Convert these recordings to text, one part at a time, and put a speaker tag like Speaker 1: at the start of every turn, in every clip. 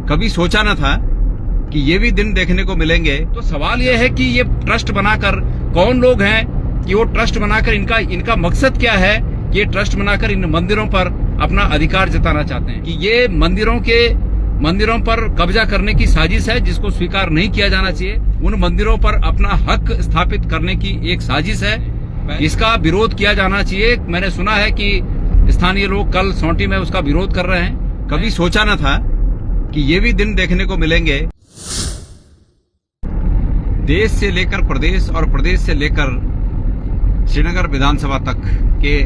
Speaker 1: कभी सोचा न था कि ये भी दिन देखने को मिलेंगे। तो सवाल ये है कि ये ट्रस्ट बनाकर कौन लोग हैं, कि वो ट्रस्ट बनाकर इनका मकसद क्या है कि ये ट्रस्ट बनाकर इन मंदिरों पर अपना अधिकार जताना चाहते हैं, कि ये मंदिरों पर कब्जा करने की साजिश है जिसको स्वीकार नहीं किया जाना चाहिए। उन मंदिरों पर अपना हक स्थापित करने की एक साजिश है, इसका विरोध किया जाना चाहिए। मैंने सुना है कि स्थानीय लोग कल सौंटी में उसका विरोध कर रहे हैं। कभी सोचा न था कि ये भी दिन देखने को मिलेंगे। देश से लेकर प्रदेश और प्रदेश से लेकर श्रीनगर विधानसभा तक के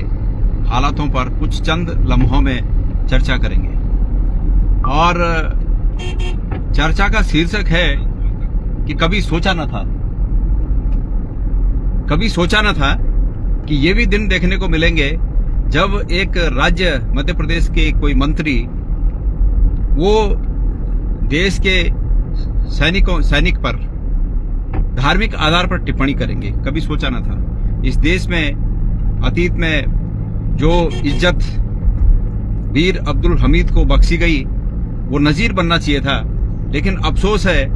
Speaker 1: हालातों पर कुछ चंद लम्हों में चर्चा करेंगे। और चर्चा का शीर्षक है कि कभी सोचा न था कि ये भी दिन देखने को मिलेंगे जब एक राज्य मध्य प्रदेश के कोई मंत्री वो देश के सैनिक पर धार्मिक आधार पर टिप्पणी करेंगे। कभी सोचा न था। इस देश में अतीत में जो इज्जत वीर अब्दुल हमीद को बख्शी गई वो नजीर बनना चाहिए था, लेकिन अफसोस है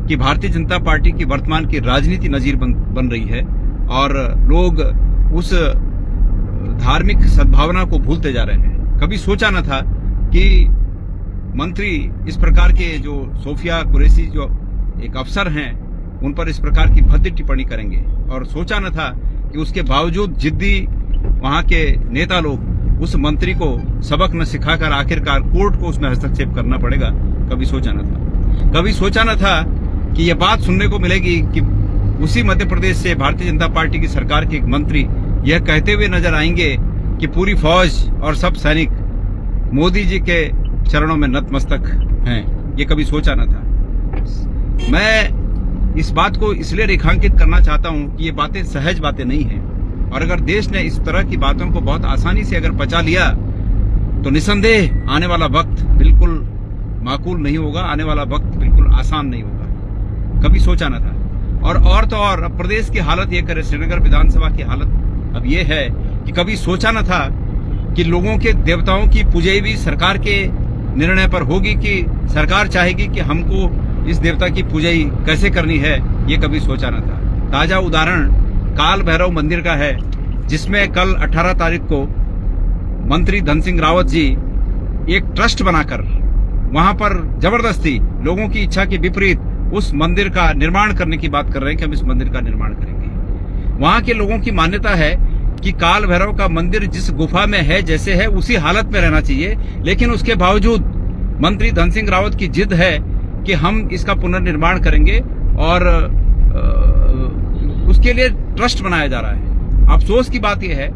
Speaker 1: कि भारतीय जनता पार्टी की वर्तमान की राजनीति नजीर बन रही है और लोग उस धार्मिक सद्भावना को भूलते जा रहे हैं। कभी सोचा न था कि मंत्री इस प्रकार के जो सोफिया कुरैशी जो एक अफसर हैं उन पर इस प्रकार की भद्दी टिप्पणी करेंगे, और सोचा न था कि उसके बावजूद जिद्दी वहां के नेता लोग उस मंत्री को सबक न सिखाकर आखिरकार कोर्ट को उसमें हस्तक्षेप करना पड़ेगा। कभी सोचा न था। कभी सोचा न था कि यह बात सुनने को मिलेगी कि उसी मध्य प्रदेश से भारतीय जनता पार्टी की सरकार के एक मंत्री यह कहते हुए नजर आएंगे कि पूरी फौज और सब सैनिक मोदी जी के चरणों में नतमस्तक हैं। ये कभी सोचा न था। मैं इस बात को इसलिए रेखांकित करना चाहता हूं कि ये बातें सहज बातें नहीं हैं, और अगर देश ने इस तरह की बातों को बहुत आसानी से अगर पचा लिया तो निसंदेह आने वाला वक्त बिल्कुल माकूल नहीं होगा, आने वाला वक्त बिल्कुल आसान नहीं होगा। कभी सोचा न था। और तो और अब प्रदेश की हालत ये करे, श्रीनगर विधानसभा की हालत अब ये है कि कभी सोचा न था कि लोगों के देवताओं की पूजई भी सरकार के निर्णय पर होगी, कि सरकार चाहेगी कि हमको इस देवता की पूजई कैसे करनी है। ये कभी सोचा न था। ताजा उदाहरण काल भैरव मंदिर का है, जिसमें कल 18 तारीख को मंत्री धन सिंह रावत जी एक ट्रस्ट बनाकर वहां पर जबरदस्ती लोगों की इच्छा के विपरीत उस मंदिर का निर्माण करने की बात कर रहे हैं कि हम इस मंदिर का निर्माण करेंगे। वहां के लोगों की मान्यता है कि काल भैरव का मंदिर जिस गुफा में है, जैसे है उसी हालत में रहना चाहिए, लेकिन उसके बावजूद मंत्री धन सिंह रावत की जिद है कि हम इसका पुनर्निर्माण करेंगे और उसके लिए ट्रस्ट बनाया जा रहा है। अफसोस की बात यह है,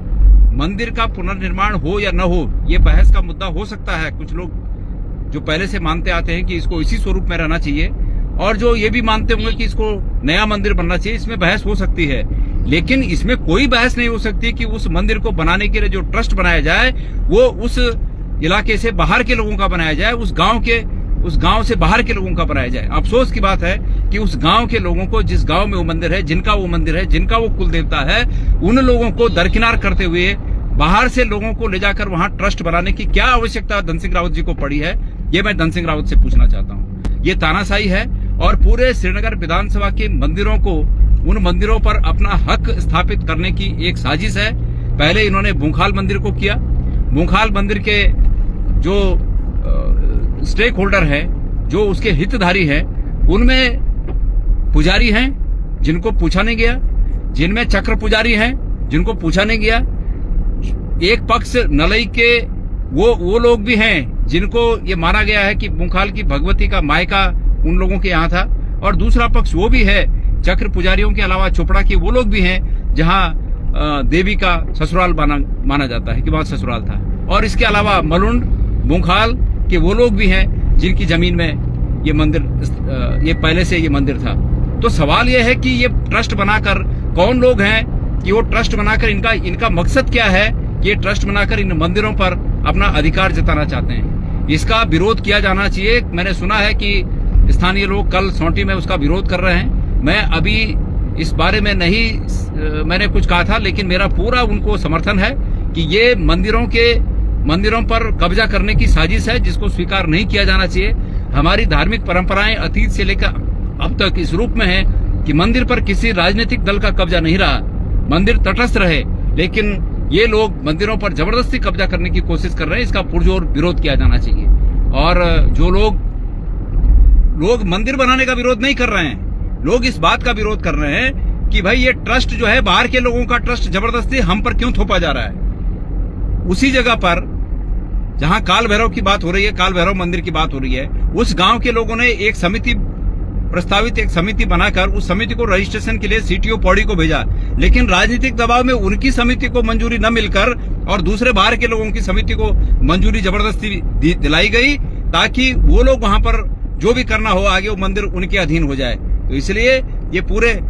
Speaker 1: मंदिर का पुनर्निर्माण हो या न हो ये बहस का मुद्दा हो सकता है। कुछ लोग जो पहले से मानते आते हैं कि इसको इसी स्वरूप में रहना चाहिए, और जो ये भी मानते होंगे कि इसको नया मंदिर बनना चाहिए, इसमें बहस हो सकती है। लेकिन इसमें कोई बहस नहीं हो सकती कि उस मंदिर को बनाने के लिए जो ट्रस्ट बनाया जाए वो उस इलाके से बाहर के लोगों का बनाया जाए, उस गांव से बाहर के लोगों का बनाया जाए। अफसोस की बात है कि उस गांव के लोगों को, जिस गांव में वो मंदिर है, जिनका वो मंदिर है, जिनका वो कुल देवता है, उन लोगों को दरकिनार करते हुए बाहर से लोगों को ले जाकर वहां ट्रस्ट बनाने की क्या आवश्यकता धन सिंह रावत जी को पड़ी है, ये मैं धन सिंह रावत से पूछना चाहता हूं। ये तानाशाही है, और पूरे श्रीनगर विधानसभा के मंदिरों को, उन मंदिरों पर अपना हक स्थापित करने की एक साजिश है। पहले इन्होंने भूखाल मंदिर को किया। भूखाल मंदिर के जो स्टेक होल्डर है, जो उसके हितधारी हैं, उनमें पुजारी हैं जिनको पूछा नहीं गया, जिनमें चक्र पुजारी हैं जिनको पूछा नहीं गया। एक पक्ष नलई के वो लोग भी हैं जिनको ये माना गया है कि भूखाल की भगवती का मायका उन लोगों के यहाँ था, और दूसरा पक्ष वो भी है चक्र पुजारियों के अलावा चोपड़ा के वो लोग भी हैं जहाँ देवी का ससुराल माना जाता है कि वहां ससुराल था, और इसके अलावा मलुंड भूखाल के वो लोग भी हैं जिनकी जमीन में ये मंदिर, ये पहले से ये मंदिर था। तो सवाल ये है कि ये ट्रस्ट बनाकर कौन लोग हैं, कि वो ट्रस्ट बनाकर इनका मकसद क्या है कि ये ट्रस्ट बनाकर इन मंदिरों पर अपना अधिकार जताना चाहते हैं। इसका विरोध किया जाना चाहिए। मैंने सुना है कि स्थानीय लोग कल सौंटी में उसका विरोध कर रहे हैं। मैं अभी इस बारे में नहीं मैंने कुछ कहा था, लेकिन मेरा पूरा उनको समर्थन है कि ये मंदिरों पर कब्जा करने की साजिश है जिसको स्वीकार नहीं किया जाना चाहिए। हमारी धार्मिक परंपराएं अतीत से लेकर अब तक इस रूप में है कि मंदिर पर किसी राजनीतिक दल का कब्जा नहीं रहा। मंदिर तटस्थ रहे, लेकिन ये लोग मंदिरों पर जबरदस्ती कब्जा करने की कोशिश कर रहे हैं। इसका पुरजोर विरोध किया जाना चाहिए। और जो लोग मंदिर बनाने का विरोध नहीं कर रहे हैं, लोग इस बात का विरोध कर रहे हैं कि भाई ये ट्रस्ट जो है, बाहर के लोगों का ट्रस्ट जबरदस्ती हम पर क्यों थोपा जा रहा है। उसी जगह पर जहां काल भैरव की बात हो रही है, काल भैरव मंदिर की बात हो रही है, उस गांव के लोगों ने एक समिति बनाकर उस समिति को रजिस्ट्रेशन के लिए सीटीओ पौड़ी को भेजा, लेकिन राजनीतिक दबाव में उनकी समिति को मंजूरी न मिलकर और दूसरे बाहर के लोगों की समिति को मंजूरी जबरदस्ती दिलाई गई, ताकि वो लोग वहां पर जो भी करना हो आगे वो मंदिर उनके अधीन हो जाए। तो इसलिए ये पूरे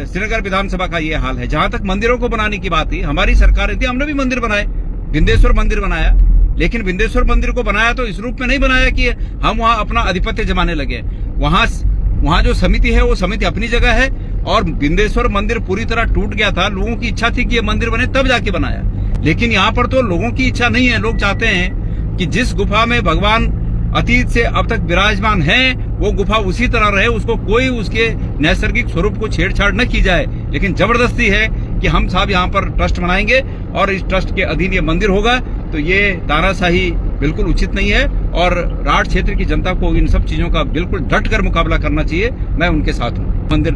Speaker 1: श्रीनगर विधानसभा का ये हाल है। जहां तक मंदिरों को बनाने की बात थी, हमारी सरकार थी, हमने भी मंदिर बनाए, विंध्येश्वर मंदिर बनाया, लेकिन विंध्येश्वर मंदिर को बनाया तो इस रूप में नहीं बनाया कि हम वहां अपना आधिपत्य जमाने लगे। वहां जो समिति है वो समिति अपनी जगह है, और विंध्येश्वर मंदिर पूरी तरह टूट गया था। लोगों की इच्छा थी कि ये मंदिर बने, तब जाके बनाया। लेकिन यहाँ पर तो लोगों की इच्छा नहीं है। लोग चाहते हैं कि जिस गुफा में भगवान अतीत से अब तक विराजमान है, वो गुफा उसी तरह रहे, उसको कोई उसके नैसर्गिक स्वरूप को छेड़छाड़ न की जाए। लेकिन जबरदस्ती है कि हम साहब यहाँ पर ट्रस्ट बनाएंगे और इस ट्रस्ट के अधीन ये मंदिर होगा, तो ये तानाशाही बिल्कुल उचित नहीं है। और राठ क्षेत्र की जनता को इन सब चीजों का बिल्कुल डट कर मुकाबला करना चाहिए। मैं उनके साथ हूँ। मंदिर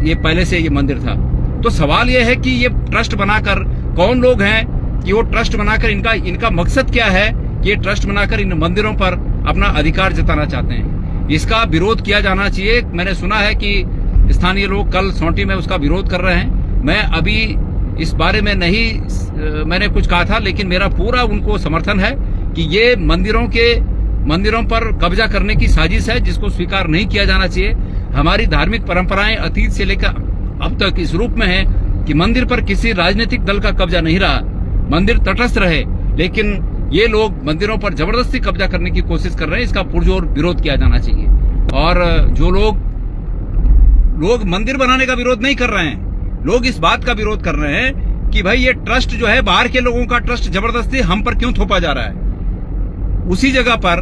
Speaker 1: ये पहले से ये मंदिर था, तो सवाल ये है कि ये ट्रस्ट बनाकर कौन लोग हैं, कि वो ट्रस्ट बनाकर इनका मकसद क्या है कि ये ट्रस्ट बनाकर इन मंदिरों पर अपना अधिकार जताना चाहते हैं। इसका विरोध किया जाना चाहिए। मैंने सुना है कि स्थानीय लोग कल सौंटी में उसका विरोध कर रहे हैं। मैं अभी इस बारे में मैंने कुछ कहा था, लेकिन मेरा पूरा उनको समर्थन है कि ये मंदिरों पर कब्जा करने की साजिश है, जिसको स्वीकार नहीं किया जाना चाहिए। हमारी धार्मिक परंपराएं अतीत से लेकर अब तक इस रूप में है कि मंदिर पर किसी राजनीतिक दल का कब्जा नहीं रहा। मंदिर तटस्थ रहे, लेकिन ये लोग मंदिरों पर जबरदस्ती कब्जा करने की कोशिश कर रहे हैं। इसका पुरजोर विरोध किया जाना चाहिए। और जो लोग मंदिर बनाने का विरोध नहीं कर रहे हैं, लोग इस बात का विरोध कर रहे हैं कि भाई ये ट्रस्ट जो है, बाहर के लोगों का ट्रस्ट जबरदस्ती हम पर क्यों थोपा जा रहा है। उसी जगह पर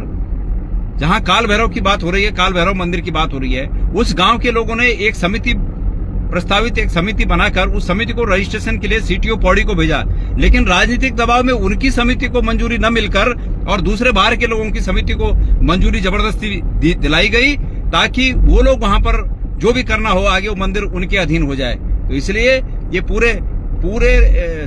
Speaker 1: जहां काल भैरव की बात हो रही है, काल भैरव मंदिर की बात हो रही है, उस गांव के लोगों ने एक समिति बनाकर उस समिति को रजिस्ट्रेशन के लिए सीटीओ पौड़ी को भेजा, लेकिन राजनीतिक दबाव में उनकी समिति को मंजूरी न मिलकर और दूसरे बाहर के लोगों की समिति को मंजूरी जबरदस्ती दिलाई गई, ताकि वो लोग वहां पर जो भी करना हो आगे वो मंदिर उनके अधीन हो जाए। तो इसलिए ये पूरे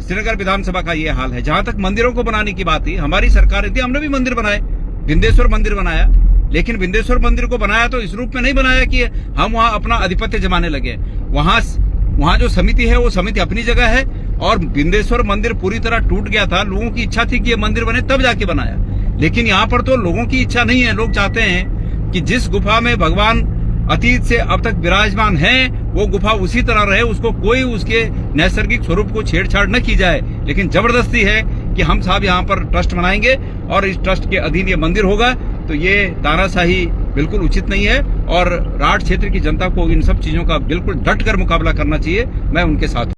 Speaker 1: श्रीनगर विधानसभा का ये हाल है। जहां तक मंदिरों को बनाने की बात थी, हमारी सरकार थी, हमने भी मंदिर बनाए, विंध्येश्वर मंदिर बनाया, लेकिन विंध्येश्वर मंदिर को बनाया तो इस रूप में नहीं बनाया कि हम वहां अपना आधिपत्य जमाने लगे। वहां जो समिति है वो समिति अपनी जगह है, और विंध्येश्वर मंदिर पूरी तरह टूट गया था। लोगों की इच्छा थी कि ये मंदिर बने, तब जाके बनाया। लेकिन यहाँ पर तो लोगों की इच्छा नहीं है। लोग चाहते हैं कि जिस गुफा में भगवान अतीत से अब तक विराजमान है, वो गुफा उसी तरह रहे, उसको कोई उसके नैसर्गिक स्वरूप को छेड़छाड़ न की जाए। लेकिन जबरदस्ती है कि हम साहब यहाँ पर ट्रस्ट बनाएंगे और इस ट्रस्ट के अधीन ये मंदिर होगा, तो ये तानाशाही बिल्कुल उचित नहीं है। और राठ क्षेत्र की जनता को इन सब चीजों का बिल्कुल डट कर मुकाबला करना चाहिए। मैं उनके साथ हूँ।